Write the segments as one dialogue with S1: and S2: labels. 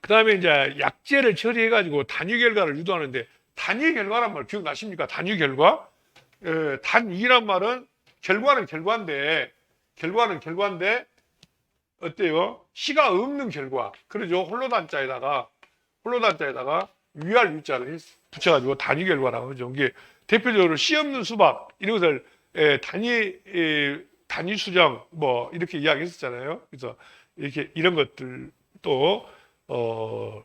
S1: 그 다음에 이제 약제를 처리해가지고 단위 결과를 유도하는데, 단위 결과란 말 기억나십니까? 단위 결과? 단위란 말은 결과는 결과인데 어때요? 시가 없는 결과. 그러죠. 홀로단자에다가 위알 유자를 붙여가지고 단위 결과라고 하죠. 이게 대표적으로 시 없는 수박 이런 것을 단위 수정 뭐 이렇게 이야기했었잖아요. 그래서 이렇게 이런 것들 또 뭐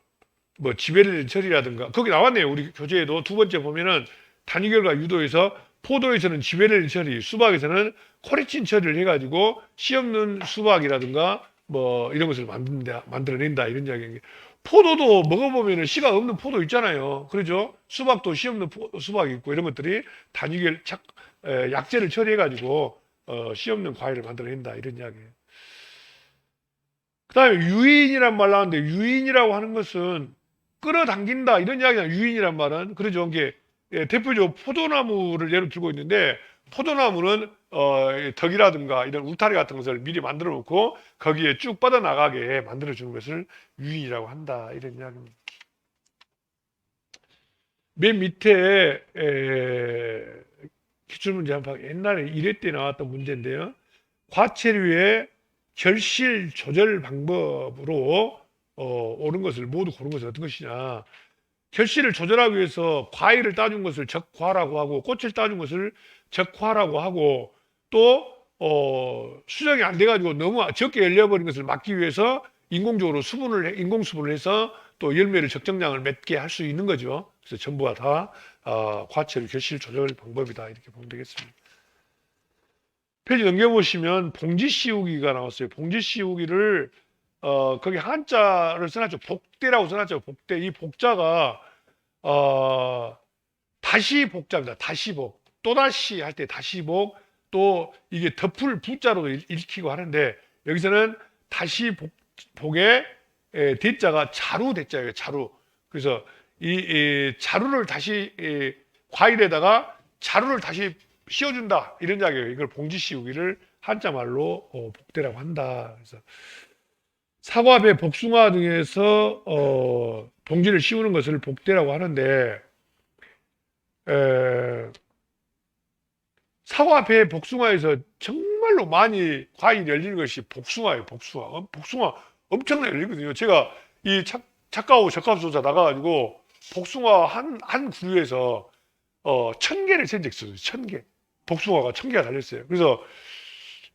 S1: 지배를 처리라든가 거기 나왔네요. 우리 교재에도 두 번째 보면은 단위 결과 유도에서 포도에서는 지배를 처리, 수박에서는 코리친 처리를 해가지고 씨 없는 수박이라든가 뭐 이런 것을 만들어낸다 이런 이야기예요. 포도도 먹어보면은 씨가 없는 포도 있잖아요. 그러죠? 수박도 씨 없는 수박이 있고 이런 것들이 약재를 처리해가지고 씨 없는 과일을 만들어낸다 이런 이야기예요. 그 다음에 유인이란 말 나왔는데 유인이라고 하는 것은 끌어당긴다 이런 이야기가 유인이란 말은 그러죠. 이게 대표적으로 포도나무를 예로 들고 있는데 포도나무는 덕이라든가 이런 울타리 같은 것을 미리 만들어 놓고 거기에 쭉 뻗어나가게 만들어 주는 것을 유인이라고 한다 이런 이야기입니다. 맨 밑에 기출문제 한 번 옛날에 1회 때 나왔던 문제인데요. 과체류의 결실 조절 방법으로 옳은 것을 모두 고른 것은 어떤 것이냐. 결실을 조절하기 위해서 과일을 따준 것을 적과라고 하고 꽃을 따준 것을 적과라고 하고 또 수정이 안 돼가지고 너무 적게 열려버린 것을 막기 위해서 인공적으로 인공수분을 해서 또 열매를 적정량을 맺게 할 수 있는 거죠. 그래서 전부가 다 과체류 결실 조절 방법이다 이렇게 보면 되겠습니다. 페이지 넘겨보시면 봉지 씌우기가 나왔어요. 봉지 씌우기를 거기 한자를 써놨죠. 복대라고 써놨죠. 복대. 이 복자가 다시 복자입니다. 다시 복. 또다시 할 때 다시 복. 또 이게 덮을 부자로도 읽히고 하는데 여기서는 다시 복에 대자가 자루 대자예요. 자루. 그래서 이 자루를 다시 과일에다가 자루를 다시 씌워준다 이런 이야기예요. 이걸 봉지 씌우기를 한자 말로 복대라고 한다. 그래서 사과, 배, 복숭아 등에서 봉지를 씌우는 것을 복대라고 하는데 사과, 배, 복숭아에서 정말로 많이 과일이 열리는 것이 복숭아예요. 복숭아 엄청나게 열리거든요. 제가 이 착가하고 적합조사 나가가지고 복숭아 한 그루에서 1000개를 센 적이 있어요. 1000개. 복숭아가 1000개가 달렸어요. 그래서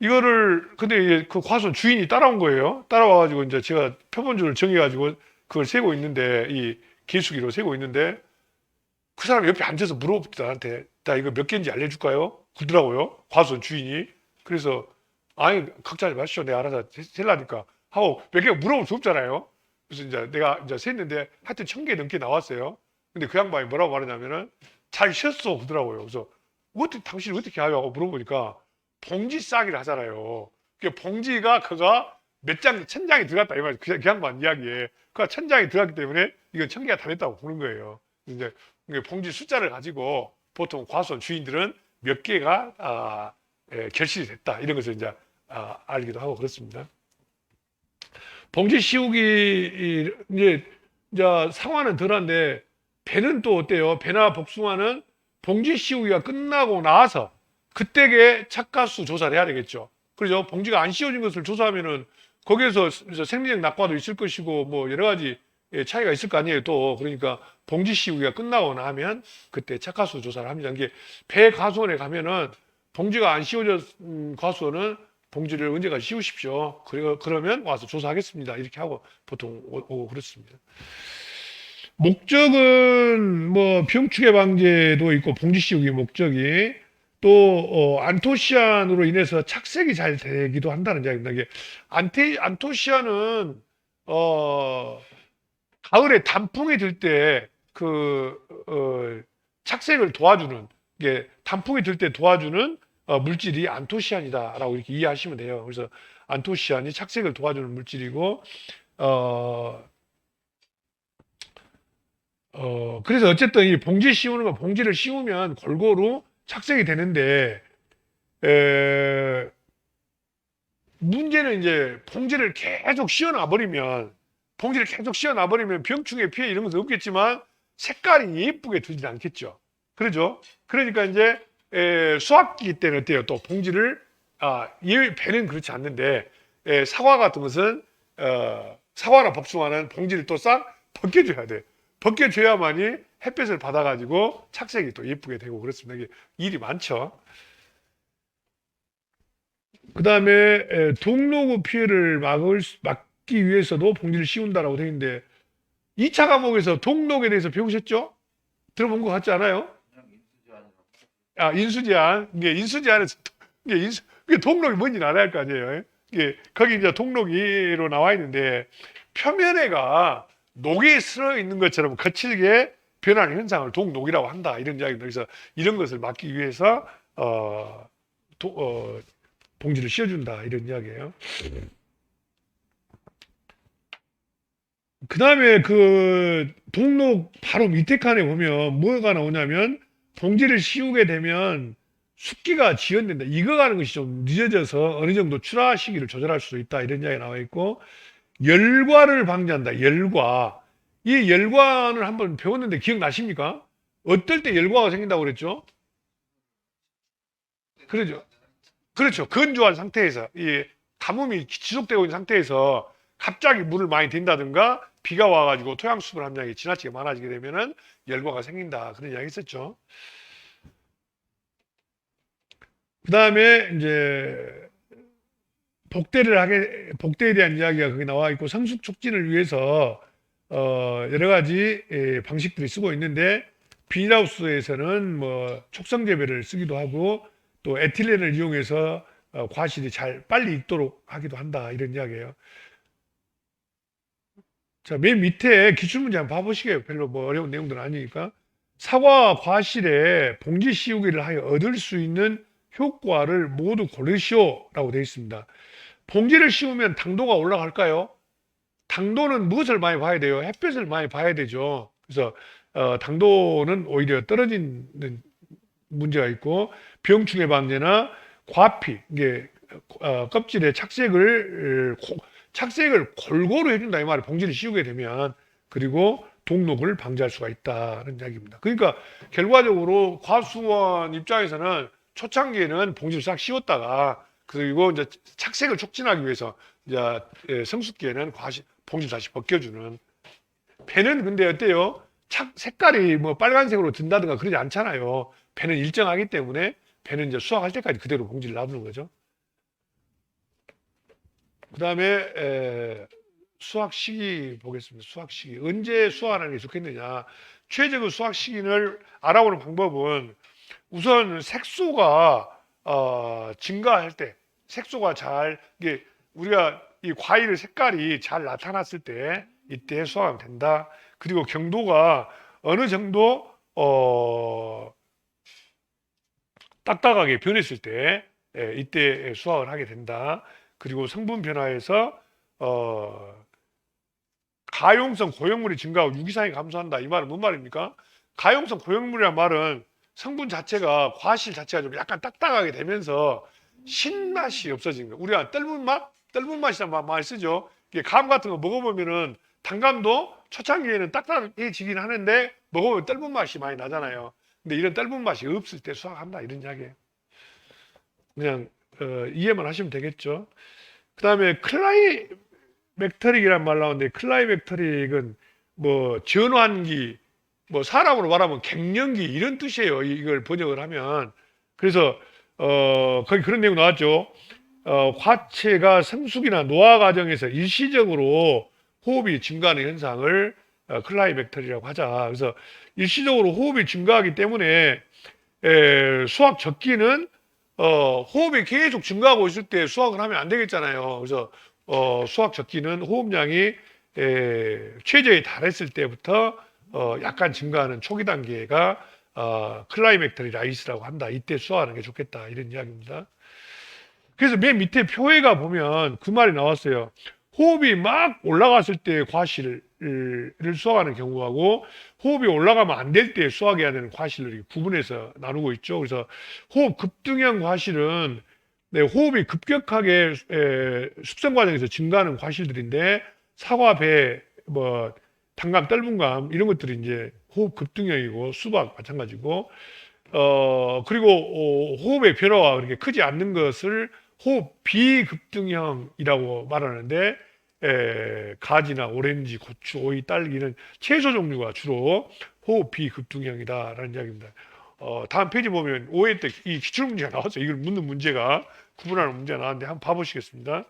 S1: 이거를 근데 그 과수원 주인이 따라온 거예요. 따라와가지고 이제 제가 표본줄을 정해가지고 그걸 세고 있는데 이 계수기로 세고 있는데 그 사람 옆에 앉아서 물어봅니다. 나한테 나 이거 몇 개인지 알려줄까요? 그러더라고요. 과수원 주인이. 그래서 아니 걱정하지 마시오. 내가 알아서 셀라니까 하고 몇 개가 물어볼 수 없잖아요. 그래서 이제 내가 이제 셌는데 하여튼 1000개 넘게 나왔어요. 근데 그 양반이 뭐라고 말하냐면은 잘 쉬었어 그러더라고요. 그래서 당신이 어떻게 하냐고 물어보니까 봉지 싸기를 하잖아요. 그 봉지가 그가 몇 장, 1000장이 들어갔다. 이 말이에요. 그 양반 이야기에. 그가 1000장이 들어갔기 때문에 이건 1000개가 다 됐다고 보는 거예요. 이제 봉지 숫자를 가지고 보통 과수원 주인들은 몇 개가 결실이 됐다. 이런 것을 이제 알기도 하고 그렇습니다. 봉지 씌우기, 이제 상황은 덜한데 배는 또 어때요? 배나 복숭아는 봉지 씌우기가 끝나고 나서 그때에 착가수 조사를 해야 되겠죠. 그렇죠? 봉지가 안 씌워진 것을 조사하면은 거기에서 생리적 낙과도 있을 것이고 뭐 여러 가지 차이가 있을 거 아니에요. 또 그러니까 봉지 씌우기가 끝나고 나면 그때 착가수 조사를 합니다. 이게 배 과수원에 가면은 봉지가 안 씌워진 과수원은 봉지를 언제까지 씌우십시오. 그러면 와서 조사하겠습니다. 이렇게 하고 보통 오고 그렇습니다. 목적은 뭐 병충해 방제도 있고 봉지 씌우기 목적이 또 안토시아닌으로 인해서 착색이 잘 되기도 한다는 이야기입니다. 이게 안토시아닌은 가을에 단풍이 들 때 그 착색을 도와주는 이게 단풍이 들 때 도와주는 물질이 안토시아닌이다라고 이렇게 이해하시면 돼요. 그래서 안토시아닌이 착색을 도와주는 물질이고 그래서 어쨌든 이 봉지 씌우는 거 봉지를 씌우면 골고루 착색이 되는데 문제는 이제 봉지를 계속 씌워놔 버리면 봉지를 계속 씌워놔버리면 병충해 피해 이런 것도 없겠지만 색깔이 예쁘게 되지 않겠죠. 그러죠? 그러니까 이제 수확기 때는 어때요? 또 봉지를 배는 그렇지 않는데 사과 같은 것은 사과나 복숭아는 봉지를 또 싹 벗겨줘야 돼. 벗겨줘야만이 햇볕을 받아가지고 착색이 또 예쁘게 되고 그렇습니다. 이게 일이 많죠. 그 다음에 동로구 피해를 막기 위해서도 봉지를 씌운다라고 되어 있는데 2차 과목에서 동록에 대해서 배우셨죠? 들어본 것 같지 않아요? 인수제한. 이게 인수제한에서 이게 동록이 뭔지 알아야 할 거 아니에요? 이게 거기 이제 동록이로 나와 있는데 표면에가 녹이 슬어 있는 것처럼 거칠게 변하는 현상을 동록이라고 한다 이런 이야기입니다. 그래서 이런 것을 막기 위해서 봉지를 씌워준다 이런 이야기예요. 그 다음에 그 동록 바로 밑에 칸에 보면 뭐가 나오냐면 봉지를 씌우게 되면 습기가 지연된다. 익어가는 것이 좀 늦어져서 어느 정도 출하 시기를 조절할 수 있다 이런 이야기가 나와 있고 열과를 방지한다. 열과. 이 열과는 한번 배웠는데 기억나십니까? 어떨 때 열과가 생긴다고 그랬죠? 그러죠. 그렇죠. 건조한 상태에서 이 가뭄이 지속되고 있는 상태에서 갑자기 물을 많이 댄다든가 비가 와가지고 토양 수분 함량이 지나치게 많아지게 되면은 열과가 생긴다 그런 이야기 있었죠. 그 다음에 이제 복대에 대한 이야기가 거기 나와 있고 성숙 촉진을 위해서 여러 가지 방식들이 쓰고 있는데 비닐하우스에서는 뭐 촉성 재배를 쓰기도 하고 또 에틸렌을 이용해서 과실이 빨리 익도록 하기도 한다 이런 이야기예요. 자, 맨 밑에 기출문제 한번 봐보시게요. 별로 뭐 어려운 내용들은 아니니까. 사과 과실에 봉지 씌우기를 하여 얻을 수 있는 효과를 모두 고르시오라고 되어 있습니다. 봉지를 씌우면 당도가 올라갈까요? 당도는 무엇을 많이 봐야 돼요? 햇볕을 많이 봐야 되죠. 그래서 당도는 오히려 떨어지는 문제가 있고 병충해 방제나 과피 이게 껍질의 착색을 골고루 해준다 이 말이에요. 봉지를 씌우게 되면 그리고 동록을 방지할 수가 있다는 이야기입니다. 그러니까 결과적으로 과수원 입장에서는 초창기에는 봉지를 싹 씌웠다가 그리고 이제 착색을 촉진하기 위해서 이제 성숙기에는 봉지를 다시 벗겨주는. 배는 근데 어때요? 색깔이 뭐 빨간색으로 든다든가 그러지 않잖아요. 배는 일정하기 때문에 배는 이제 수확할 때까지 그대로 봉지를 놔두는 거죠. 그 다음에 수확 시기 보겠습니다. 수확 시기. 언제 수확하는 게 좋겠느냐. 최적의 수확 시기를 알아보는 방법은 우선 색소가 증가할 때, 색소가 이게 우리가 이 과일의 색깔이 잘 나타났을 때 이때 수확하면 된다. 그리고 경도가 어느 정도 딱딱하게 변했을 때 이때 수확을 하게 된다. 그리고 성분 변화에서 가용성 고형물이 증가하고 유기산이 감소한다. 이 말은 뭔 말입니까? 가용성 고형물이란 말은 성분 자체가 과실 자체가 좀 약간 딱딱하게 되면서 신맛이 없어진 거예요. 우리가 떫은 맛이란 말 쓰죠. 이게 감 같은 거 먹어보면은 단감도 초창기에는 딱딱해지긴 하는데 먹어보면 떫은 맛이 많이 나잖아요. 근데 이런 떫은 맛이 없을 때 수확한다 이런 이야기예요. 그냥 이해만 하시면 되겠죠. 그 다음에 클라이맥터릭이란 말 나오는데 클라이맥터릭은 뭐 전환기, 뭐 사람으로 말하면 갱년기 이런 뜻이에요. 이걸 번역을 하면. 그래서 거기 그런 내용 나왔죠. 화채가 성숙이나 노화 과정에서 일시적으로 호흡이 증가하는 현상을 클라이맥터리라고 하자. 그래서 일시적으로 호흡이 증가하기 때문에 수확 적기는 호흡이 계속 증가하고 있을 때 수확을 하면 안 되겠잖아요. 그래서 수확 적기는 호흡량이 최저에 달했을 때부터 약간 증가하는 초기 단계가 클라이맥터리 라이스라고 한다. 이때 수확하는 게 좋겠다. 이런 이야기입니다. 그래서 맨 밑에 표에가 보면 그 말이 나왔어요. 호흡이 막 올라갔을 때 과실을 수확하는 경우하고 호흡이 올라가면 안 될 때 수확해야 되는 과실을 구분해서 나누고 있죠. 그래서 호흡 급등형 과실은 호흡이 급격하게 숙성 과정에서 증가하는 과실들인데 사과, 배, 뭐 단감, 떫은감 이런 것들이 이제 호흡 급등형이고 수박 마찬가지고 그리고 호흡의 변화가 그렇게 크지 않는 것을 호흡 비급등형이라고 말하는데 가지나 오렌지, 고추, 오이, 딸기는 채소 종류가 주로 호흡 비급등형이다라는 이야기입니다. 다음 페이지 보면 5회 때 이 기출문제가 나왔어요. 이걸 묻는 문제가 구분하는 문제가 나왔는데 한번 봐보시겠습니다.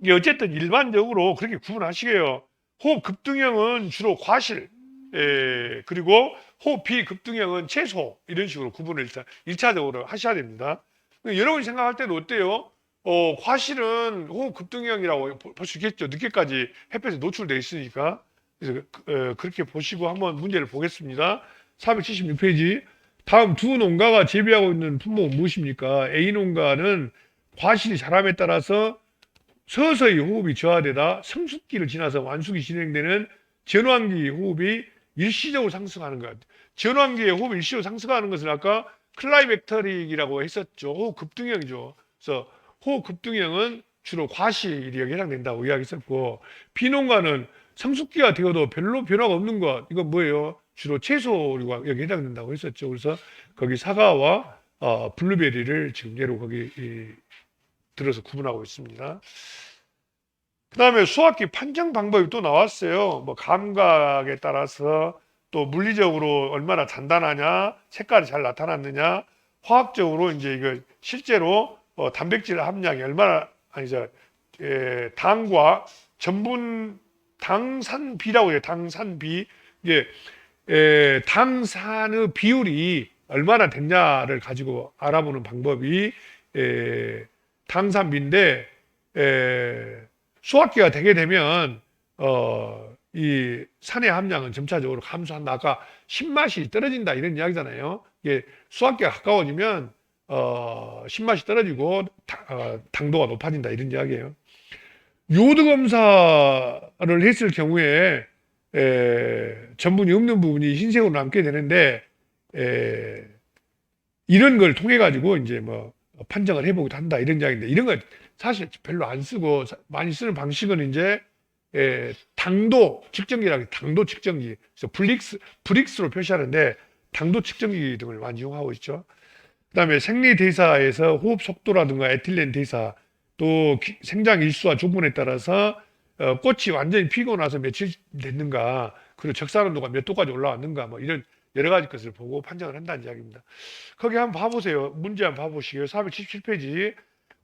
S1: 이게 어쨌든 일반적으로 그렇게 구분하시게요. 호흡 급등형은 주로 과실, 그리고 호흡 비급등형은 채소 이런 식으로 구분을 일단 1차적으로 하셔야 됩니다. 여러분이 생각할 때는 어때요? 과실은 호흡 급등형이라고 볼 수 있겠죠. 늦게까지 햇볕에 노출되어 있으니까. 그래서 그렇게 보시고 한번 문제를 보겠습니다. 476페이지. 다음 두 농가가 재배하고 있는 품목은 무엇입니까? A 농가는 과실이 자람에 따라서 서서히 호흡이 저하되다 성숙기를 지나서 완숙이 진행되는 전환기 호흡이 일시적으로 상승하는 것. 전환기의 호흡이 일시적으로 상승하는 것을 아까 클라이맥터릭이라고 했었죠. 호흡 급등형이죠. 그래서 호흡 급등형은 주로 과실이 여기 해당된다고 이야기했었고, 비농가는 성숙기가 되어도 별로 변화가 없는 것. 이건 뭐예요? 주로 채소류가 여기 해당된다고 했었죠. 그래서 거기 사과와 블루베리를 지금 예로 거기 들어서 구분하고 있습니다. 그 다음에 수학기 판정 방법이 또 나왔어요. 뭐 감각에 따라서 또 물리적으로 얼마나 단단하냐, 색깔이 잘 나타났느냐, 화학적으로 이제 이거 실제로 단백질 함량이 얼마나 아니죠, 당과 전분 당산비라고 해요. 당산비. 이게 당산의 비율이 얼마나 됐냐를 가지고 알아보는 방법이 당산비인데, 수학기가 되게 되면 이 산의 함량은 점차적으로 감소한다. 아까 신맛이 떨어진다 이런 이야기잖아요. 이게 수학기가 가까워지면 신맛이 떨어지고 당도가 높아진다 이런 이야기예요. 요드 검사를 했을 경우에 전분이 없는 부분이 흰색으로 남게 되는데 이런 걸 통해 가지고 이제 뭐 판정을 해보기도 한다 이런 이야기인데, 이런 거 사실 별로 안 쓰고 많이 쓰는 방식은 이제 당도 측정기라고, 당도 측정기, 그래서 브릭스로 표시하는데 당도 측정기 등을 많이 이용하고 있죠. 그다음에 생리 대사에서 호흡 속도라든가 에틸렌 대사, 또 생장 일수와 조건에 따라서 꽃이 완전히 피고 나서 며칠 됐는가, 그리고 적산 온도가 몇 도까지 올라왔는가, 뭐 이런 여러 가지 것을 보고 판정을 한다는 이야기입니다. 거기 한번 봐보세요. 문제 한번 봐보시게요. 477페이지.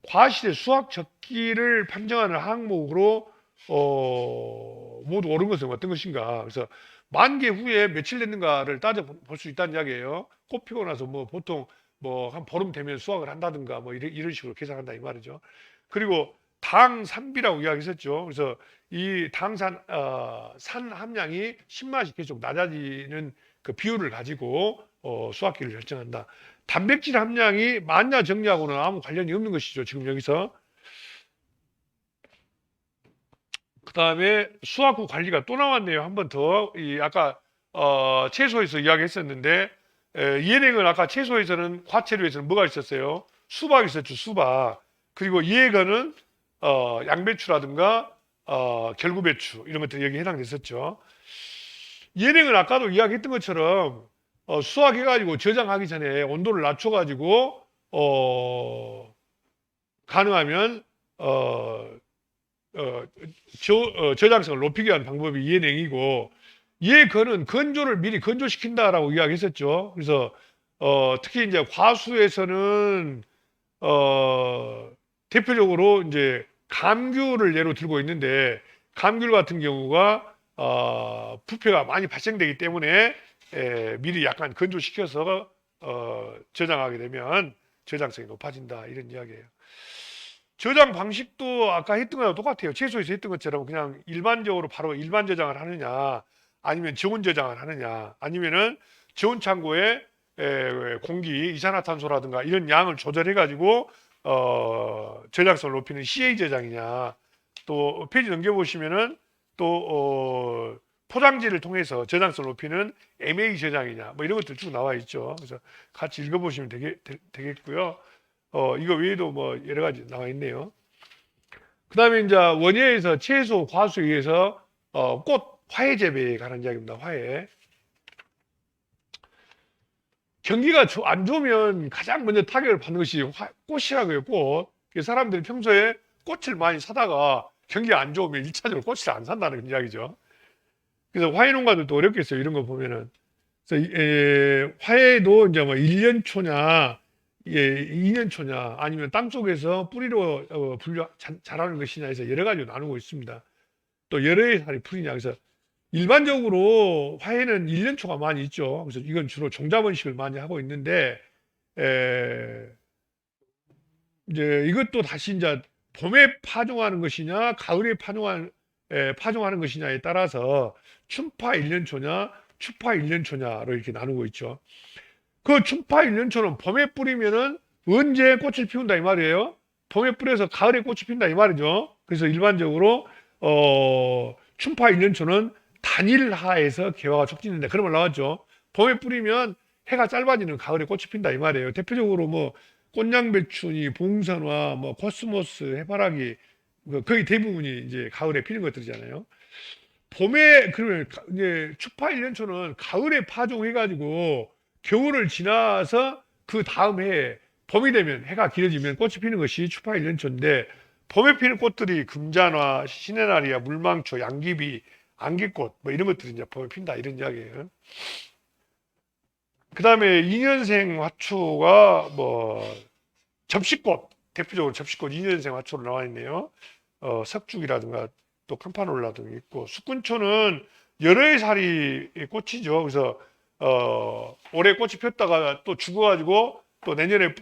S1: 과실의 수학 적기를 판정하는 항목으로 모두 옳은 것은 어떤 것인가. 그래서 만개 후에 며칠 됐는가를 따져 볼 수 있다는 이야기예요. 꽃 피고 나서 뭐 보통 뭐 한 보름 되면 수확을 한다든가 뭐 이런 식으로 계산한다 이 말이죠. 그리고 당산비라고 이야기했었죠. 그래서 이 당산 산 함량이 신맛이 계속 낮아지는 그 비율을 가지고 수확기를 결정한다. 단백질 함량이 만야 정량하고는 아무 관련이 없는 것이죠. 지금 여기서. 그 다음에 수확후 관리가 또 나왔네요. 한 번 더. 아까 채소에서 이야기했었는데, 이해액은 아까 채소에서는, 과채류에서는 뭐가 있었어요? 수박이 있었죠. 수박. 그리고 이해액은 양배추라든가 결구배추 이런 것들이 여기 해당됐었죠. 이해액은 아까도 이야기했던 것처럼 수확해가지고 저장하기 전에 온도를 낮춰가지고 가능하면 저장성을 높이기 위한 방법이 이해냉이고, 이해건은 건조를 미리 건조시킨다라고 이야기했었죠. 그래서 특히 이제 과수에서는 대표적으로 이제 감귤을 예로 들고 있는데, 감귤 같은 경우가 부패가 많이 발생되기 때문에 미리 약간 건조시켜서 저장하게 되면 저장성이 높아진다 이런 이야기예요. 저장 방식도 아까 했던 거랑 똑같아요. 채소에서 했던 것처럼 그냥 일반적으로 바로 일반 저장을 하느냐, 아니면 저온 저장을 하느냐, 아니면은 저온 창고에 공기, 이산화탄소라든가 이런 양을 조절해 가지고 저장성을 높이는 CA 저장이냐, 또 페이지 넘겨보시면은 또 포장지를 통해서 저장성을 높이는 MA 저장이냐, 뭐 이런 것들 쭉 나와 있죠. 그래서 같이 읽어보시면 되겠고요. 이거 외에도 뭐 여러 가지 나와 있네요. 그다음에 이제 원예에서 채소, 과수에 의해서 꽃 화해 재배에 관한 이야기입니다. 화해. 경기가 안 좋으면 가장 먼저 타격을 받는 것이 꽃이라고요, 꽃. 사람들이 평소에 꽃을 많이 사다가 경기가 안 좋으면 1차적으로 꽃을 안 산다는 이야기죠. 그래서 화해 농가들도 어렵겠어요, 이런 거 보면은. 그래서 화해도 이제 뭐 1년 초냐, 2년 초냐, 아니면 땅 속에서 뿌리로 자라는 것이냐 해서 여러 가지로 나누고 있습니다. 또 여러 해 살이 풀이냐. 그래서 일반적으로 화해는 1년 초가 많이 있죠. 그래서 이건 주로 종자번식을 많이 하고 있는데, 이제 이것도 다시 이제 봄에 파종하는 것이냐, 가을에 파종하는 것이냐에 따라서 춘파 1년 초냐, 추파 1년 초냐로 이렇게 나누고 있죠. 그 춘파 1년 초는 봄에 뿌리면은 언제 꽃을 피운다 이 말이에요. 봄에 뿌려서 가을에 꽃이 핀다 이 말이죠. 그래서 일반적으로 춘파 1년 초는 단일하에서 개화가 촉진된다. 그런 말 나왔죠. 봄에 뿌리면 해가 짧아지는 가을에 꽃이 핀다 이 말이에요. 대표적으로 뭐 꽃냥배추니 봉선화, 뭐 코스모스, 해바라기 거의 대부분이 이제 가을에 피는 것들이잖아요. 봄에 그러면 이제 추파 1년 초는 가을에 파종해가지고 겨울을 지나서 그 다음 해에 봄이 되면 해가 길어지면 꽃이 피는 것이 추파 1년 초인데 봄에 피는 꽃들이 금잔화, 시네나리아, 물망초, 양귀비, 안개꽃 뭐 이런 것들이 이제 봄에 핀다 이런 이야기예요. 그 다음에 2년생 화초가 뭐 접시꽃, 대표적으로 접시꽃 2년생 화초로 나와 있네요. 석죽이라든가 또 캄파놀라 등이 있고, 숙군초는 여러 해 살이 꽃이죠. 그래서 올해 꽃이 폈다가 또 죽어가지고 또 내년에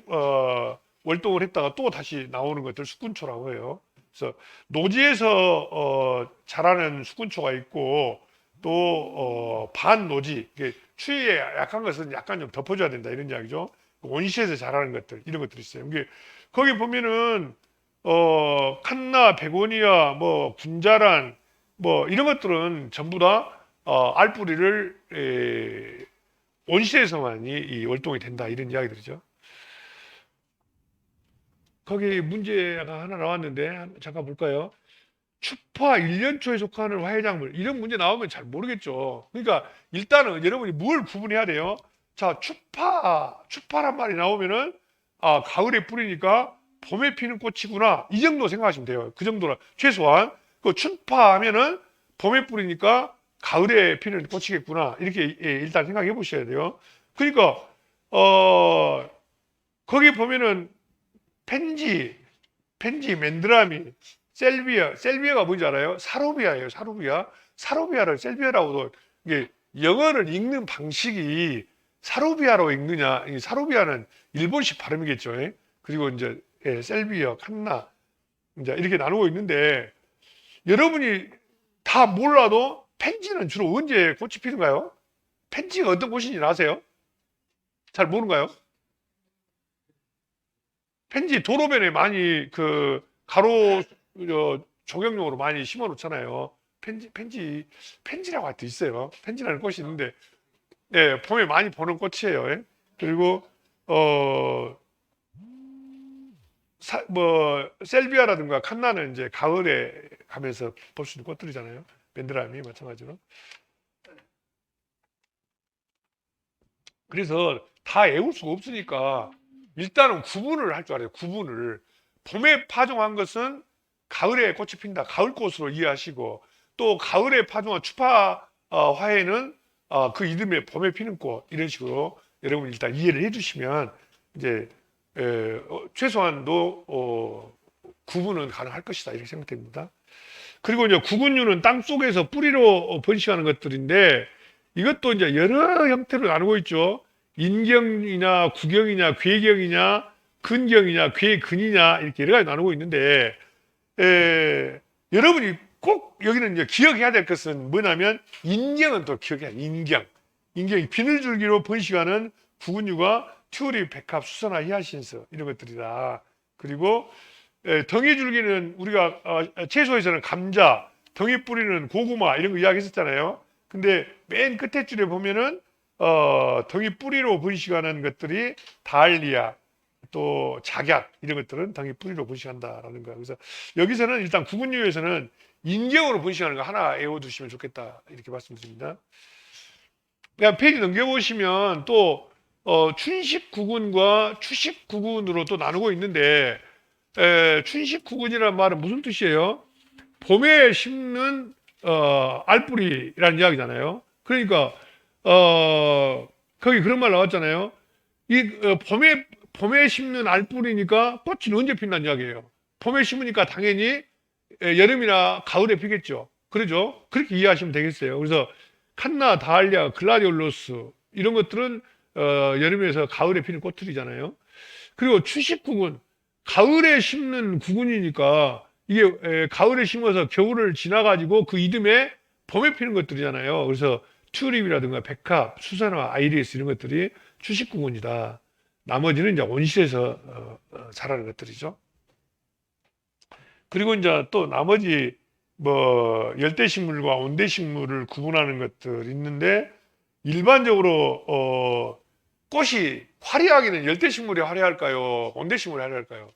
S1: 월동을 했다가 또 다시 나오는 것들 숙군초라고 해요. 그래서 노지에서 자라는 숙군초가 있고 또 반노지, 추위에 약한 것은 약간 좀 덮어줘야 된다 이런 이야기죠. 온실에서 자라는 것들 이런 것들이 있어요. 이게 거기 보면은 칸나, 베고니아, 뭐 군자란 뭐 이런 것들은 전부 다 알뿌리를 온실에서만이 월동이 된다 이런 이야기들이죠. 거기 문제가 하나 나왔는데 잠깐 볼까요? 추파 1년 초에 속하는 화해작물 이런 문제 나오면 잘 모르겠죠. 그러니까 일단은 여러분이 뭘 구분해야 돼요? 자, 추파란 말이 나오면은 가을에 뿌리니까 봄에 피는 꽃이구나 이 정도 생각하시면 돼요. 그 정도라 최소한 그 춘파 하면은 봄에 뿌리니까 가을에 피는 꽃이겠구나 이렇게 일단 생각해 보셔야 돼요. 그러니까 거기 보면은 펜지, 맨드라미, 셀비아가 뭔지 알아요? 사로비아예요, 사로비아. 사로비아를 셀비아라고도 이게 영어를 읽는 방식이 사로비아로 읽느냐? 이 사로비아는 일본식 발음이겠죠. 그리고 이제 셀비아, 칸나 이제 이렇게 나누고 있는데 여러분이 다 몰라도 펜지는 주로 언제 꽃이 피는가요? 펜지가 어떤 꽃인지 아세요? 잘 모르는가요? 펜지 도로변에 많이 그 가로 조경용으로 많이 심어 놓잖아요. 펜지라고 할 때 있어요. 펜지라는 꽃이 있는데, 예, 봄에 많이 보는 꽃이에요. 예? 그리고, 셀비아라든가 칸나는 이제 가을에 가면서 볼 수 있는 꽃들이잖아요. 맨드라미 마찬가지로. 그래서 다 외울 수가 없으니까 일단은 구분을 할 줄 알아요. 구분을. 봄에 파종한 것은 가을에 꽃이 핀다. 가을꽃으로 이해하시고 또 가을에 파종한 추파 화해는 그 이듬해 봄에 피는 꽃 이런 식으로 여러분 일단 이해를 해주시면 이제 최소한도 구분은 가능할 것이다 이렇게 생각됩니다. 그리고 이제 구근류는 땅 속에서 뿌리로 번식하는 것들인데 이것도 이제 여러 형태로 나누고 있죠. 인경이냐, 구경이냐, 괴경이냐, 근경이냐, 괴근이냐 이렇게 여러 가지 나누고 있는데 여러분이 꼭 여기는 이제 기억해야 될 것은 뭐냐면 인경은 또 기억해야 돼요. 인경이 비늘줄기로 번식하는 구근류가 튜립, 백합, 수선화, 히아신스 이런 것들이다. 그리고 덩이줄기는 우리가 채소에서는 감자, 덩이 뿌리는 고구마 이런 거 이야기했었잖아요. 근데 맨 끝에 줄에 보면은 덩이 뿌리로 번식하는 것들이 다알리아, 또 작약 이런 것들은 당연히 뿌리로 분식한다라는 거예요. 그래서 여기서는 일단 구근유에서는 인경으로 분식하는 거 하나 외워두시면 좋겠다 이렇게 말씀드립니다. 그냥 페이지 넘겨보시면 또 춘식구근과 추식구근으로 또 나누고 있는데 춘식구근이라는 말은 무슨 뜻이에요? 봄에 심는 알뿌리라는 이야기잖아요. 그러니까 거기 그런 말 나왔잖아요. 이 봄에 심는 알뿌리니까 꽃이 언제 핀다는 이야기예요. 봄에 심으니까 당연히 여름이나 가을에 피겠죠. 그러죠? 그렇게 이해하시면 되겠어요. 그래서 칸나, 다알리아, 글라디올로스 이런 것들은 여름에서 가을에 피는 꽃들이잖아요. 그리고 추식구근, 가을에 심는 구근이니까 이게 가을에 심어서 겨울을 지나가지고 그 이듬해 봄에 피는 것들이잖아요. 그래서 튤립이라든가 백합, 수선화, 아이리스 이런 것들이 추식구근이다. 나머지는 이제 온실에서 자라는 것들이죠. 그리고 이제 또 나머지 뭐 열대식물과 온대식물을 구분하는 것들 있는데 일반적으로 꽃이 화려하기는 열대식물이 화려할까요? 온대식물이 화려할까요?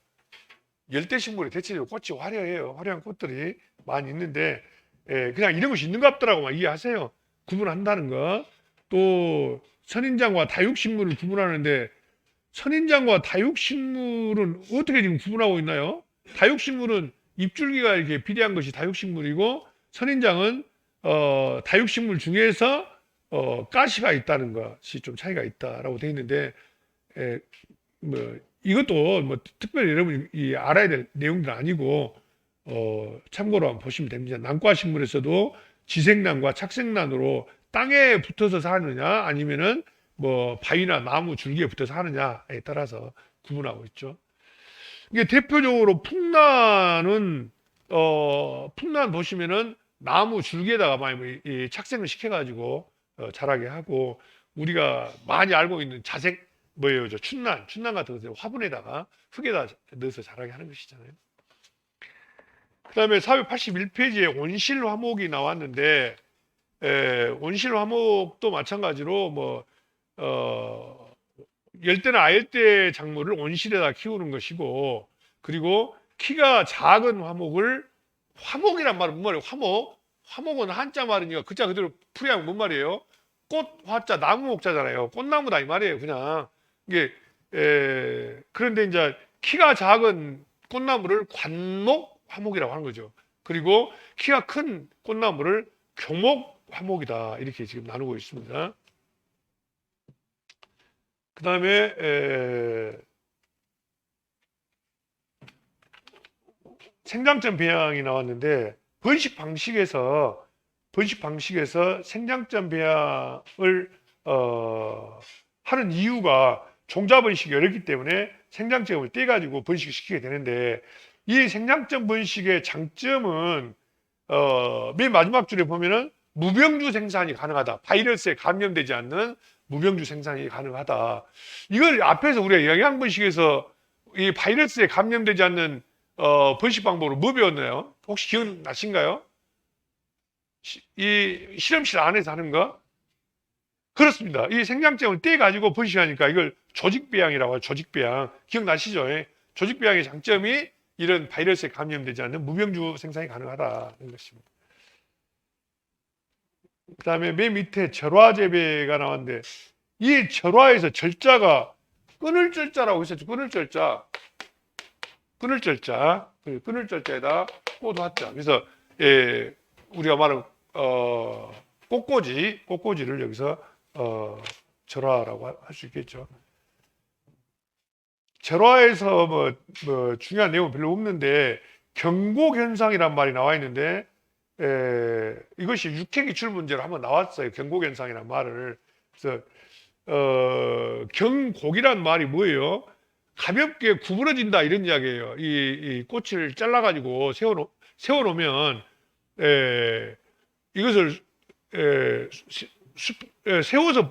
S1: 열대식물이 대체적으로 꽃이 화려해요. 화려한 꽃들이 많이 있는데 그냥 이런 것이 있는 것 같더라고만 이해하세요. 구분한다는 거. 또 선인장과 다육식물을 구분하는데 선인장과 다육식물은 어떻게 지금 구분하고 있나요? 다육식물은 잎줄기가 이렇게 비대한 것이 다육식물이고 선인장은 다육식물 중에서 가시가 있다는 것이 좀 차이가 있다라고 되어 있는데 뭐 이것도 뭐 특별히 여러분이 알아야 될 내용들은 아니고 참고로 한번 보시면 됩니다. 난과식물에서도 지생란과 착생란으로 땅에 붙어서 사느냐 아니면은 뭐 바위나 나무 줄기에 붙어서 하느냐에 따라서 구분하고 있죠. 이게 대표적으로 풍란은 풍란 보시면은 나무 줄기에다가 많이 착생을 시켜가지고 자라게 하고 우리가 많이 알고 있는 자색 뭐예요, 저 춘란 같은 것들 화분에다가 흙에다 넣어서 자라게 하는 것이잖아요. 그다음에 481페이지에 온실 화목이 나왔는데 온실 화목도 마찬가지로 뭐 열대나 아열대 작물을 온실에다 키우는 것이고 그리고 키가 작은 화목이란 말은 뭔 말이에요? 화목은 한자 말이니까 그자 그대로 풀이하면 뭔 말이에요? 꽃 화자 나무 목자잖아요. 꽃나무다 이 말이에요. 그냥 이게 그런데 이제 키가 작은 꽃나무를 관목 화목이라고 하는 거죠. 그리고 키가 큰 꽃나무를 교목 화목이다 이렇게 지금 나누고 있습니다. 그 다음에 생장점 배양이 나왔는데 번식 방식에서 생장점 배양을 하는 이유가 종자 번식이 어렵기 때문에 생장점을 떼가지고 번식을 시키게 되는데 이 생장점 번식의 장점은 맨 마지막 줄에 보면은 무병주 생산이 가능하다. 바이러스에 감염되지 않는 무병주 생산이 가능하다. 이걸 앞에서 우리가 영양 번식에서 이 바이러스에 감염되지 않는 번식 방법으로 뭐 배웠나요? 혹시 기억나신가요? 이 실험실 안에서 하는 거? 그렇습니다. 이 생장점을 떼가지고 번식하니까 이걸 조직배양이라고 하죠. 조직배양. 기억나시죠? 조직배양의 장점이 이런 바이러스에 감염되지 않는 무병주 생산이 가능하다는 것입니다. 그 다음에 맨 밑에 절화재배가 나왔는데 이 절화에서 절자가 끊을 절자라고 했었죠. 끊을 절자. 끊을 절자에다 꽃 화자. 그래서 우리가 말하는 꽃꽂이를 여기서 절화라고 할 수 있겠죠. 절화에서 뭐 중요한 내용은 별로 없는데 경곡 현상이란 말이 나와 있는데 이것이 육해기출 문제로 한번 나왔어요. 경곡 현상이란 말을. 그래서 경곡이란 말이 뭐예요? 가볍게 구부러진다 이런 이야기예요. 이 꽃을 잘라가지고 세워놓으면 이것을 세워서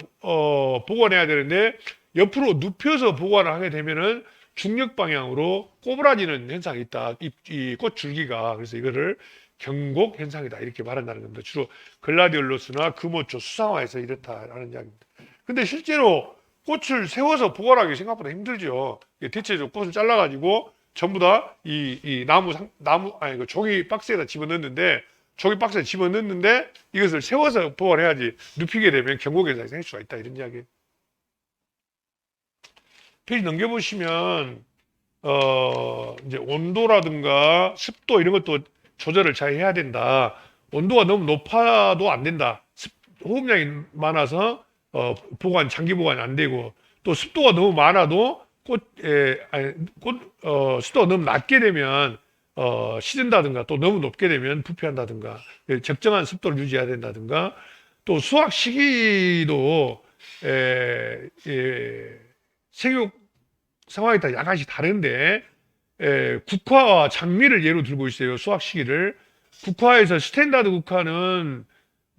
S1: 보관해야 되는데 옆으로 눕혀서 보관을 하게 되면은 중력 방향으로 꼬부라지는 현상이 있다. 이 꽃줄기가. 그래서 이거를 경곡 현상이다 이렇게 말한다는 겁니다. 주로 글라디올로스나 금오초 수상화에서 이렇다라는 이야기입니다. 근데 실제로 꽃을 세워서 보관하기 생각보다 힘들죠. 대체적으로 꽃을 잘라가지고 전부 다 이 나무 아니 그 종이 박스에다 집어넣는데 종이 박스에 집어넣는데 이것을 세워서 보관해야지 눕히게 되면 경고현상이 생길 수가 있다 이런 이야기예요. 페이지 넘겨보시면 이제 온도라든가 습도 이런 것도 조절을 잘 해야 된다. 온도가 너무 높아도 안 된다. 호흡량이 많아서 장기 보관이 안 되고 또 습도가 너무 많아도 습도가 너무 낮게 되면 시든다든가 또 너무 높게 되면 부패한다든가 적정한 습도를 유지해야 된다든가 또 수확 시기도 생육 상황이 다 약간씩 다른데 국화와 장미를 예로 들고 있어요. 수확 시기를. 국화에서 스탠다드 국화는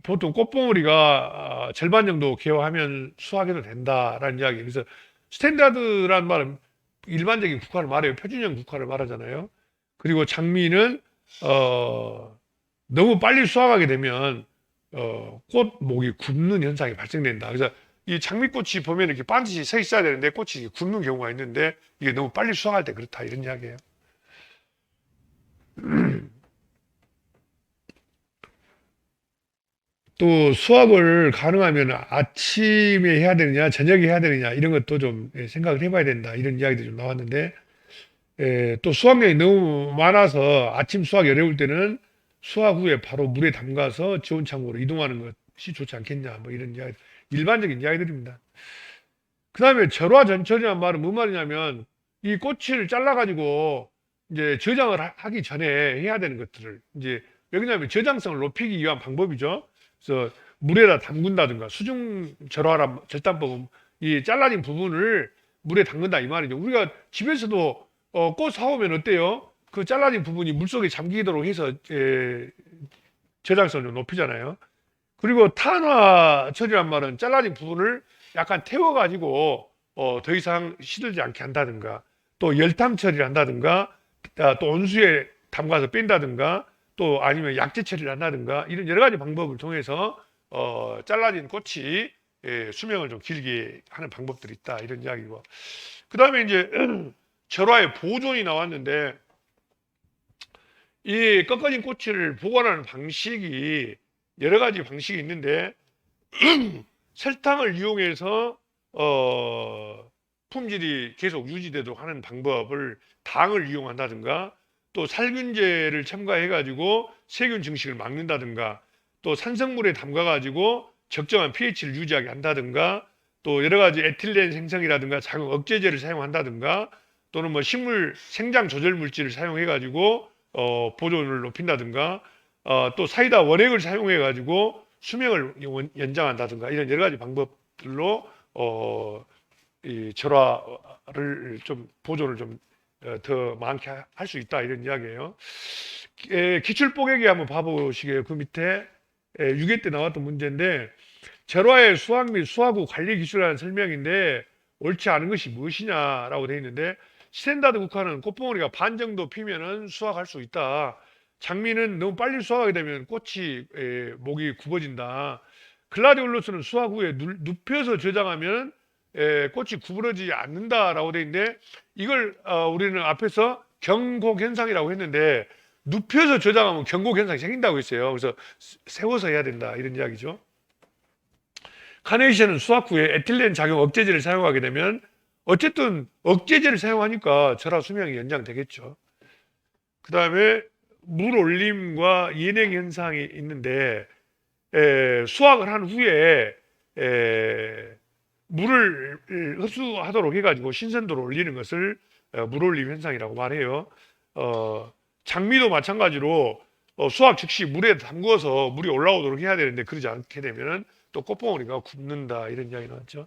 S1: 보통 꽃봉오리가 절반 정도 개화하면 수확해도 된다라는 이야기. 그래서 스탠다드라는 말은 일반적인 국화를 말해요. 표준형 국화를 말하잖아요. 그리고 장미는 너무 빨리 수확하게 되면 꽃목이 굽는 현상이 발생된다. 그래서 이 장미꽃이 보면 이렇게 반드시 서 있어야 되는데 꽃이 굽는 경우가 있는데 이게 너무 빨리 수확할 때 그렇다 이런 이야기예요. 또 수확을 가능하면 아침에 해야 되느냐 저녁에 해야 되느냐 이런 것도 좀 생각을 해봐야 된다 이런 이야기도 좀 나왔는데 또 수확량이 너무 많아서 아침 수확이 어려울 때는 수확 후에 바로 물에 담가서 저온 창고로 이동하는 것이 좋지 않겠냐 뭐 이런 이야기 일반적인 이야기들입니다. 그 다음에 절화전철이라는 말은 무슨 말이냐면 이 꽃을 잘라가지고 이제 저장을 하기 전에 해야 되는 것들을 이제 왜 그러냐면 저장성을 높이기 위한 방법이죠. 그래서 물에다 담근다든가 수중 절단법은 이 잘라진 부분을 물에 담근다 이 말이죠. 우리가 집에서도 꽃 사오면 어때요? 그 잘라진 부분이 물속에 잠기도록 해서 저장성을 높이잖아요. 그리고 탄화 처리란 말은 잘라진 부분을 약간 태워가지고 더 이상 시들지 않게 한다든가 또 열탕 처리를 한다든가 또 온수에 담가서 뺀다든가 또 아니면 약재 처리를 한다든가 이런 여러 가지 방법을 통해서 잘라진 꽃이 수명을 좀 길게 하는 방법들이 있다 이런 이야기고 그 다음에 이제 절화의 보존이 나왔는데 이 꺾어진 꽃을 보관하는 방식이 여러 가지 방식이 있는데 설탕을 이용해서 품질이 계속 유지되도록 하는 방법을 당을 이용한다든가 또 살균제를 첨가해 가지고 세균 증식을 막는다든가 또 산성물에 담가 가지고 적정한 pH를 유지하게 한다든가 또 여러 가지 에틸렌 생성이라든가 자극 억제제를 사용한다든가 또는 뭐 식물 생장 조절 물질을 사용해 가지고 보존을 높인다든가 또 사이다 원액을 사용해 가지고 수명을 연장한다든가 이런 여러 가지 방법들로 이 절화를 좀 보존을 좀 더 많게 할 수 있다 이런 이야기예요. 기출 뽀개기 한번 봐보시게요. 그 밑에 6회 때 나왔던 문제인데 절화의 수확 및 수확 후 관리 기술이라는 설명인데 옳지 않은 것이 무엇이냐라고 되어 있는데 스탠다드 국화는 꽃봉오리가 반 정도 피면은 수확할 수 있다. 장미는 너무 빨리 수확하게 되면 꽃이 목이 굽어진다. 글라디올루스는 수확 후에 눕혀서 저장하면 꽃이 구부러지지 않는다라고 되어 있는데 이걸 우리는 앞에서 경곡 현상이라고 했는데 눕혀서 저장하면 경곡 현상이 생긴다고 했어요. 그래서 세워서 해야 된다 이런 이야기죠. 카네이션은 수확 후에 에틸렌 작용 억제제를 사용하게 되면 어쨌든 억제제를 사용하니까 절화 수명이 연장되겠죠. 그 다음에 물 올림과 예냉 현상이 있는데 수확을 한 후에 물을 흡수하도록 해가지고 신선도를 올리는 것을 물올림 현상이라고 말해요. 장미도 마찬가지로 수확 즉시 물에 담궈서 물이 올라오도록 해야 되는데 그러지 않게 되면 또 꽃봉오리가 굽는다 이런 이야기 나왔죠.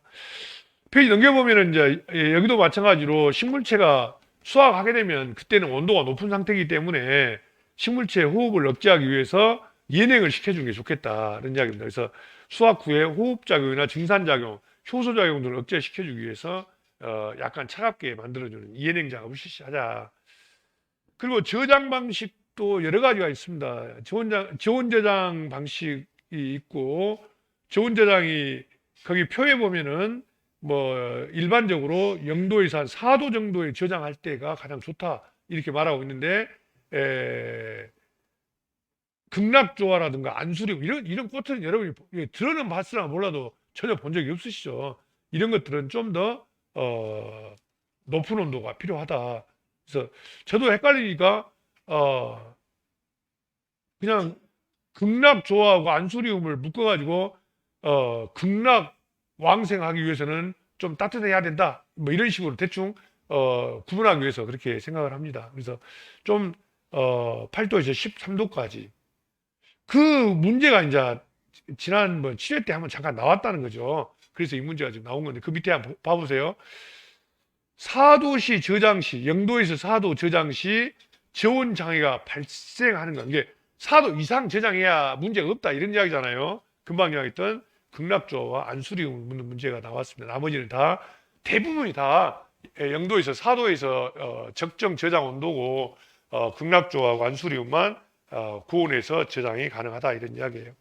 S1: 페이지 넘겨보면 이제 여기도 마찬가지로 식물체가 수확하게 되면 그때는 온도가 높은 상태이기 때문에 식물체 호흡을 억제하기 위해서 예냉을 시켜주는 게 좋겠다 이런 이야기입니다. 그래서 수확 후에 호흡작용이나 증산작용 효소작용들을 억제시켜주기 위해서 약간 차갑게 만들어주는 예냉 작업을 실시하자. 그리고 저장 방식도 여러 가지가 있습니다. 저온 저장 방식이 있고 저온 저장이 거기 표에 보면은 뭐 일반적으로 0도에서 한 4도 정도에 저장할 때가 가장 좋다 이렇게 말하고 있는데 극락조화라든가 안수리움 이런 꽃은 여러분이 들어는 봤으나 몰라도 전혀 본 적이 없으시죠. 이런 것들은 좀 더 높은 온도가 필요하다. 그래서 저도 헷갈리니까 그냥 극락조화하고 안수리움을 묶어가지고 극락 왕생하기 위해서는 좀 따뜻해야 된다. 뭐 이런 식으로 대충 구분하기 위해서 그렇게 생각을 합니다. 그래서 좀 8도에서 13도까지 그 문제가 이제 지난 뭐 7회 때 한번 잠깐 나왔다는 거죠. 그래서 이 문제가 지금 나온 건데 그 밑에 한번 봐보세요. 4도시 저장 시 0도에서 4도 저장 시 저온 장애가 발생하는 건 이게 4도 이상 저장해야 문제가 없다 이런 이야기잖아요. 금방 이야기했던 극락조와 안수리움을 묻는 문제가 나왔습니다. 나머지는 다 대부분이 다 0도에서 4도에서 적정 저장 온도고 극락조와 안수리움만 고온에서 저장이 가능하다 이런 이야기예요.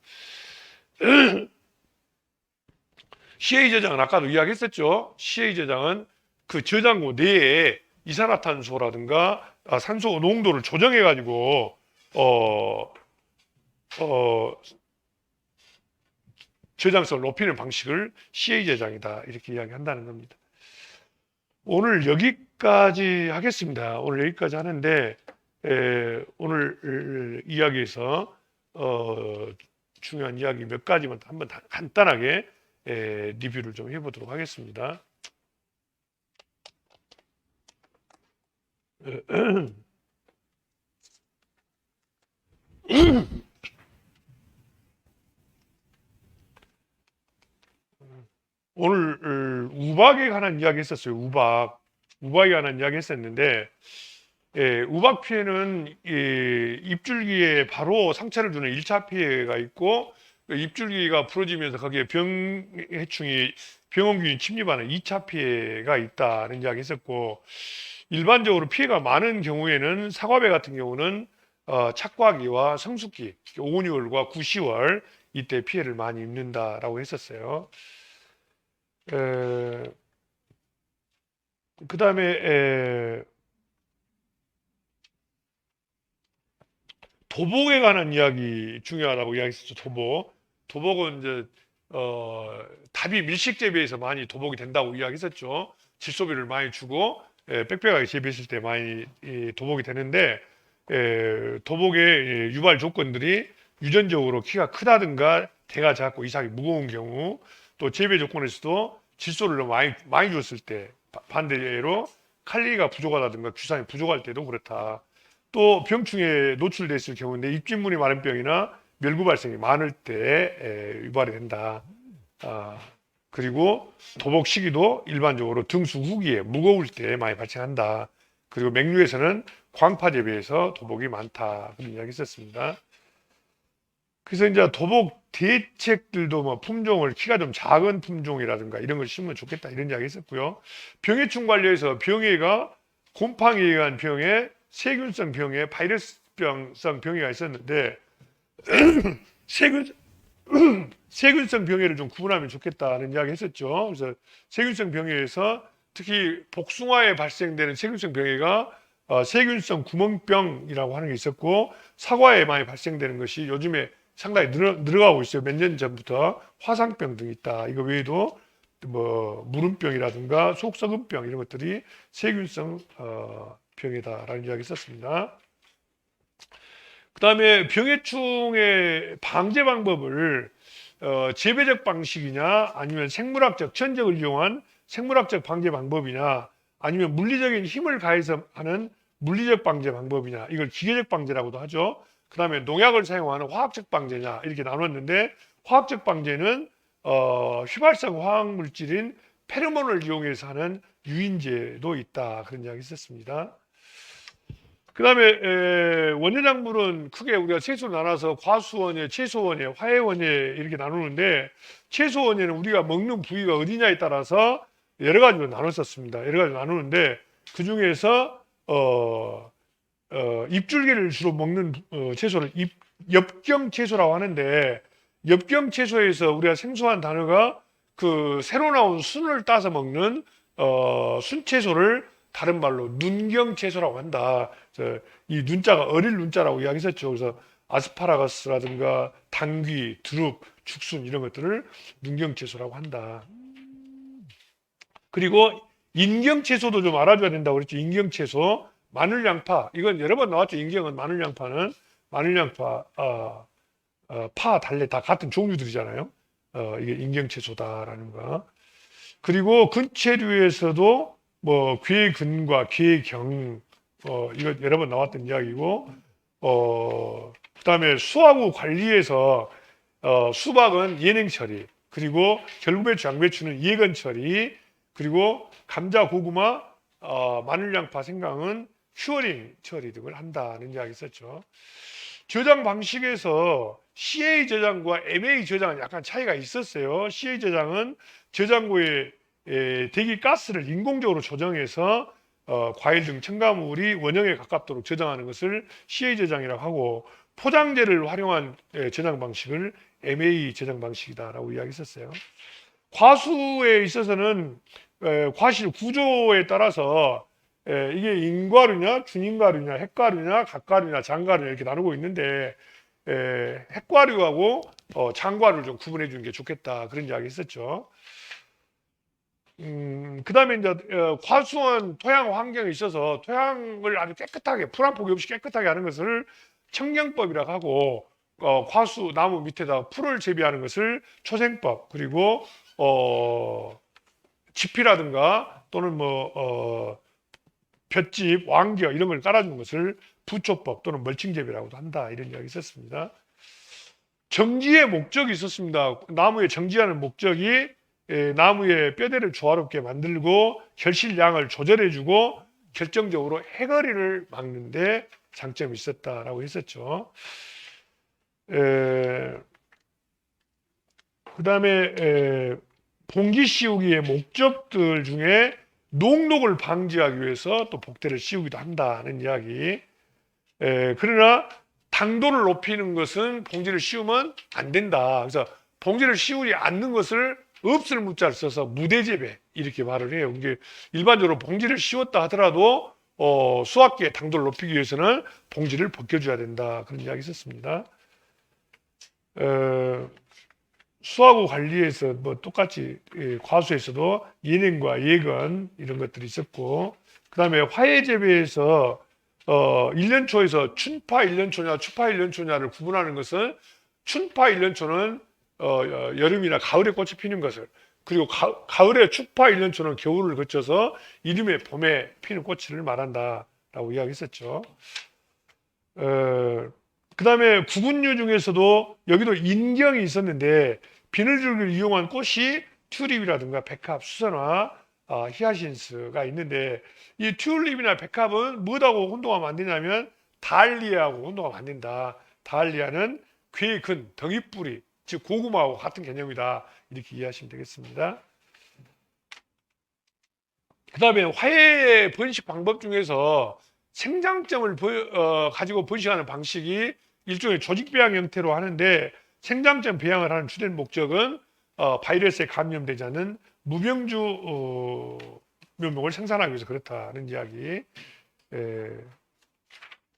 S1: CA 저장은 아까도 이야기했었죠. CA 저장은 그 저장고 내에 이산화탄소라든가 산소 농도를 조정해 가지고 저장성을 높이는 방식을 CA 저장이다 이렇게 이야기한다는 겁니다. 오늘 여기까지 하겠습니다. 오늘 여기까지 하는데 오늘 이야기에서 중요한 이야기 몇 가지만 한번 간단하게 리뷰를 좀 해보도록 하겠습니다. 오늘 우박에 관한 이야기 했었어요. 우박에 관한 이야기 했었는데 우박 피해는 입줄기에 바로 상처를 주는 1차 피해가 있고 입줄기가 부러지면서 거기에 병원균이 침입하는 2차 피해가 있다는 이야기 했었고 일반적으로 피해가 많은 경우에는 사과배 같은 경우는 착과기와 성숙기 5, 6월과 9, 10월 이때 피해를 많이 입는다라고 했었어요. 그 다음에 도복에 관한 이야기 중요하다고 이야기했었죠. 도복은 이제 답이 밀식 재배에서 많이 도복이 된다고 이야기했었죠. 질소비를 많이 주고 빽빽하게 재배했을 때 많이 도복이 되는데 도복의 유발 조건들이 유전적으로 키가 크다든가 대가 작고 이상이 무거운 경우 또 재배 조건에서도 질소를 너무 많이 줬을 때 반대로 칼리가 부족하다든가 규산이 부족할 때도 그렇다. 또 병충해에 노출됐을 경우인데 입진물이 많은 병이나 멸구 발생이 많을 때 유발이 된다. 그리고 도복 시기도 일반적으로 등수 후기에 무거울 때 많이 발생한다. 그리고 맹류에서는 광파 재배에서 도복이 많다. 그런 이야기 있었습니다. 그래서 이제 도복 대책들도 뭐 품종을 키가 좀 작은 품종이라든가 이런 걸 심으면 좋겠다 이런 이야기 있었고요. 병해충 관리에서 병해가 곰팡이에 의한 병에 세균성 병에 바이러스성 병해가 있었는데 세균성 병해를 좀 구분하면 좋겠다는 이야기 했었죠. 그래서 세균성 병해에서 특히 복숭아에 발생되는 세균성 병해가 세균성 구멍병이라고 하는 게 있었고 사과에 많이 발생되는 것이 요즘에 상당히 늘어가고 있어요. 몇 년 전부터 화상병 등이 있다. 이거 외에도 뭐 무름병이라든가 속썩음병 이런 것들이 세균성 병이다라는 이야기 있었습니다. 그 다음에 병해충의 방제 방법을 재배적 방식이냐 아니면 생물학적 천적을 이용한 생물학적 방제 방법이냐 아니면 물리적인 힘을 가해서 하는 물리적 방제 방법이냐 이걸 기계적 방제라고도 하죠. 그 다음에 농약을 사용하는 화학적 방제냐 이렇게 나눴는데 화학적 방제는 휘발성 화학물질인 페로몬을 이용해서 하는 유인제도 있다 그런 이야기 있었습니다. 그 다음에 원예작물은 크게 우리가 채소로 나눠서 과수원예, 채소원예, 화해원예 이렇게 나누는데 채소원예는 우리가 먹는 부위가 어디냐에 따라서 여러 가지로 나눴었습니다. 여러 가지로 나누는데 그 중에서 잎줄기를 주로 먹는 채소를 엽경 채소라고 하는데 엽경 채소에서 우리가 생소한 단어가 그 새로 나온 순을 따서 먹는 순채소를 다른 말로 눈경채소라고 한다. 이 눈자가 어릴 눈자라고 이야기했었죠. 그래서 아스파라거스라든가 당귀, 두릅, 죽순 이런 것들을 눈경채소라고 한다. 그리고 인경채소도 좀 알아줘야 된다고 그랬죠. 인경채소, 마늘, 양파. 이건 여러 번 나왔죠. 인경은 마늘, 양파는 마늘, 양파, 파, 달래 다 같은 종류들이잖아요. 이게 인경채소다라는 거. 그리고 근체류에서도 뭐 괴근과 괴경, 이거 여러 번 나왔던 이야기고, 그다음에 수하고 관리에서 수박은 예냉처리, 그리고 결부배추, 양배추는 예건처리, 그리고 감자, 고구마, 마늘, 양파, 생강은 큐어링 처리 등을 한다는 이야기 있었죠. 저장 방식에서 CA 저장과 MA 저장은 약간 차이가 있었어요. CA 저장은 저장고에 대기 가스를 인공적으로 조정해서 과일 등 첨가물이 원형에 가깝도록 저장하는 것을 CA 저장이라고 하고, 포장재를 활용한 저장 방식을 MA 저장 방식이다라고 이야기했었어요. 과수에 있어서는 과실 구조에 따라서 이게 인과류냐, 준인과류냐, 핵과류냐, 갑과류냐, 장과류냐 이렇게 나누고 있는데, 핵과류하고 장과류를 좀 구분해 주는 게 좋겠다 그런 이야기 했었죠. 그 다음에 이제 과수원 토양 환경에 있어서 토양을 아주 깨끗하게, 풀 한 포기 없이 깨끗하게 하는 것을 청경법이라고 하고, 과수 나무 밑에다 풀을 재배하는 것을 초생법, 그리고 지피라든가 또는 뭐 볏짚, 왕겨 이런 걸 깔아주는 것을 부초법 또는 멀칭재배라고도 한다 이런 이야기 있었습니다. 정지의 목적이 있었습니다. 나무의 정지하는 목적이 나무의 뼈대를 조화롭게 만들고 결실량을 조절해주고 결정적으로 해거리를 막는데 장점이 있었다라고 했었죠. 그 다음에 봉기 씌우기의 목적들 중에 농독을 방지하기 위해서 또 복대를 씌우기도 한다는 이야기. 그러나 당도를 높이는 것은 봉지를 씌우면 안 된다. 그래서 봉지를 씌우지 않는 것을 없을 무자를 써서 무대재배 이렇게 말을 해요. 이게 일반적으로 봉지를 씌웠다 하더라도 수확기의 당도를 높이기 위해서는 봉지를 벗겨줘야 된다. 그런 이야기 있었습니다. 수하고 관리에서 뭐 똑같이 과수에서도 예냉과 예건 이런 것들이 있었고, 그 다음에 화훼재배에서 1년 초에서 춘파 1년 초냐 추파 1년 초냐를 구분하는 것은, 춘파 1년 초는 여름이나 가을에 꽃이 피는 것을, 그리고 가을에 추파 1년 초는 겨울을 거쳐서 이듬해 봄에 피는 꽃을 말한다라고 이야기했었죠. 그 다음에 구근류 중에서도 여기도 인경이 있었는데, 비늘줄기를 이용한 꽃이 튤립이라든가 백합, 수선화, 히아신스가 있는데, 이 튤립이나 백합은 뭐하고 혼동하면 안 되냐면 다알리아하고 혼동하면 안 된다. 다알리아는 괴근, 덩이뿌리, 즉 고구마하고 같은 개념이다. 이렇게 이해하시면 되겠습니다. 그 다음에 화훼의 번식 방법 중에서 생장점을 가지고 번식하는 방식이 일종의 조직 배양 형태로 하는데, 생장점 배양을 하는 주된 목적은 바이러스에 감염되지 않는 무병주 면목을 생산하기 위해서 그렇다는 이야기.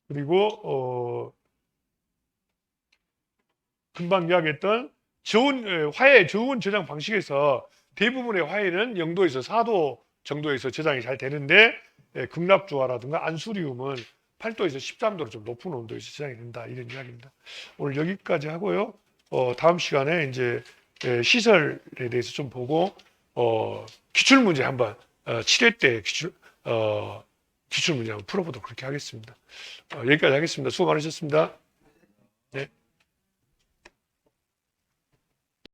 S1: 그리고 금방 이야기했던 화훼 저온 저장 방식에서 대부분의 화훼는 0도에서 4도 정도에서 저장이 잘 되는데, 극락주화라든가 안수리움은 8도에서 13도로 좀 높은 온도에서 저장이 된다 이런 이야기입니다. 오늘 여기까지 하고요. 다음 시간에 이제 시설에 대해서 좀 보고 기출 문제 한번 7회 때 기출 문제 한번 풀어보도록 그렇게 하겠습니다. 여기까지 하겠습니다. 수고 많으셨습니다. 네.